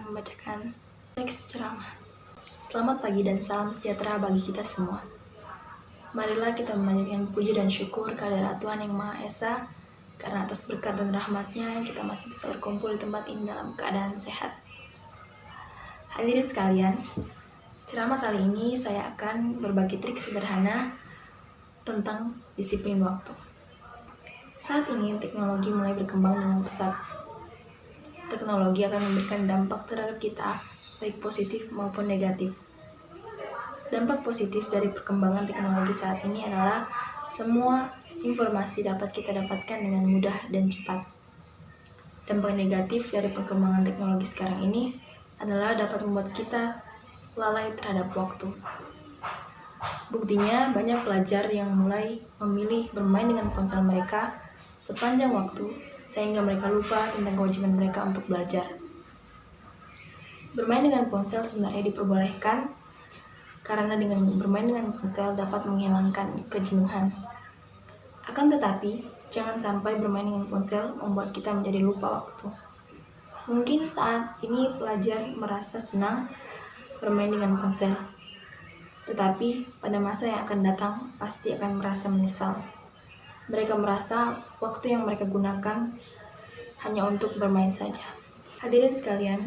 membacakan teks ceramah. Selamat pagi dan salam sejahtera bagi kita semua. Marilah kita memanjatkan puji dan syukur kehadirat Tuhan Yang Maha Esa, karena atas berkat dan rahmat-Nya kita masih bisa berkumpul di tempat ini dalam keadaan sehat. Hadirin sekalian, ceramah kali ini saya akan berbagi trik sederhana tentang disiplin waktu. Saat ini teknologi mulai berkembang dengan pesat. Teknologi akan memberikan dampak terhadap kita, baik positif maupun negatif. Dampak positif dari perkembangan teknologi saat ini adalah semua informasi dapat kita dapatkan dengan mudah dan cepat. Dampak negatif dari perkembangan teknologi sekarang ini adalah dapat membuat kita lalai terhadap waktu. Buktinya, banyak pelajar yang mulai memilih bermain dengan ponsel mereka sepanjang waktu, sehingga mereka lupa tentang kewajiban mereka untuk belajar. Bermain dengan ponsel sebenarnya diperbolehkan, karena dengan bermain dengan ponsel dapat menghilangkan kejenuhan. Akan tetapi, jangan sampai bermain dengan ponsel membuat kita menjadi lupa waktu. Mungkin saat ini pelajar merasa senang bermain dengan ponsel, tetapi pada masa yang akan datang pasti akan merasa menyesal. Mereka merasa waktu yang mereka gunakan hanya untuk bermain saja. Hadirin sekalian,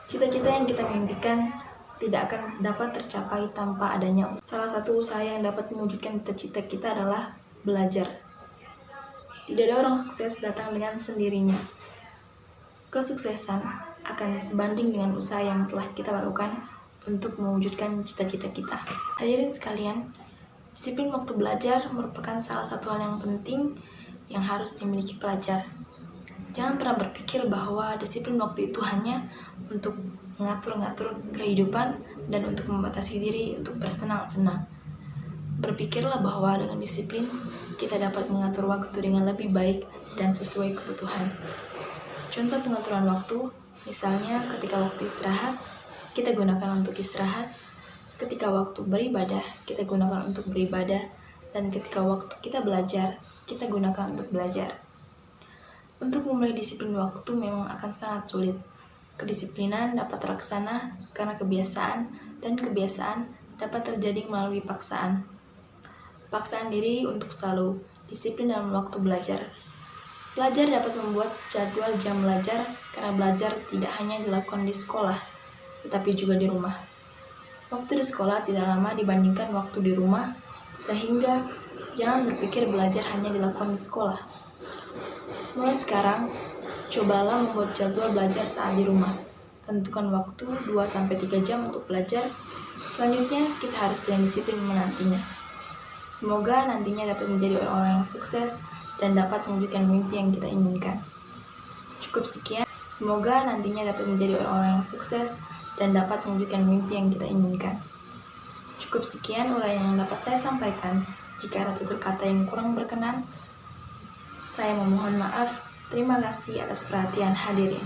cita-cita yang kita mimpikan tidak akan dapat tercapai tanpa adanya usaha. Salah satu usaha yang dapat mewujudkan cita-cita kita adalah belajar. Tidak ada orang sukses datang dengan sendirinya. Kesuksesan akan sebanding dengan usaha yang telah kita lakukan untuk mewujudkan cita-cita kita. Hadirin sekalian, disiplin waktu belajar merupakan salah satu hal yang penting yang harus dimiliki pelajar. Jangan pernah berpikir bahwa disiplin waktu itu hanya untuk mengatur-ngatur kehidupan dan untuk membatasi diri untuk bersenang-senang. Berpikirlah bahwa dengan disiplin, kita dapat mengatur waktu dengan lebih baik dan sesuai kebutuhan. Contoh pengaturan waktu, misalnya ketika waktu istirahat, kita gunakan untuk istirahat. Ketika waktu beribadah, kita gunakan untuk beribadah, dan ketika waktu kita belajar, kita gunakan untuk belajar. Untuk memulai disiplin waktu memang akan sangat sulit. Kedisiplinan dapat terlaksana karena kebiasaan, dan kebiasaan dapat terjadi melalui paksaan. Paksaan diri untuk selalu disiplin dalam waktu belajar. Pelajar dapat membuat jadwal jam belajar, karena belajar tidak hanya dilakukan di sekolah, tetapi juga di rumah. Waktu di sekolah tidak lama dibandingkan waktu di rumah, sehingga jangan berpikir belajar hanya dilakukan di sekolah. Mulai sekarang, cobalah membuat jadwal belajar saat di rumah. Tentukan waktu 2-3 jam untuk belajar. Selanjutnya, kita harus dengan disiplin menantinya. Semoga nantinya dapat menjadi orang-orang yang sukses dan dapat mewujudkan mimpi yang kita inginkan. Cukup sekian. Semoga nantinya dapat menjadi orang-orang yang sukses dan dapat mewujudkan mimpi yang kita inginkan. Cukup sekian uraian yang dapat saya sampaikan. Jika ada tutur kata yang kurang berkenan, saya memohon maaf. Terima kasih atas perhatian hadirin.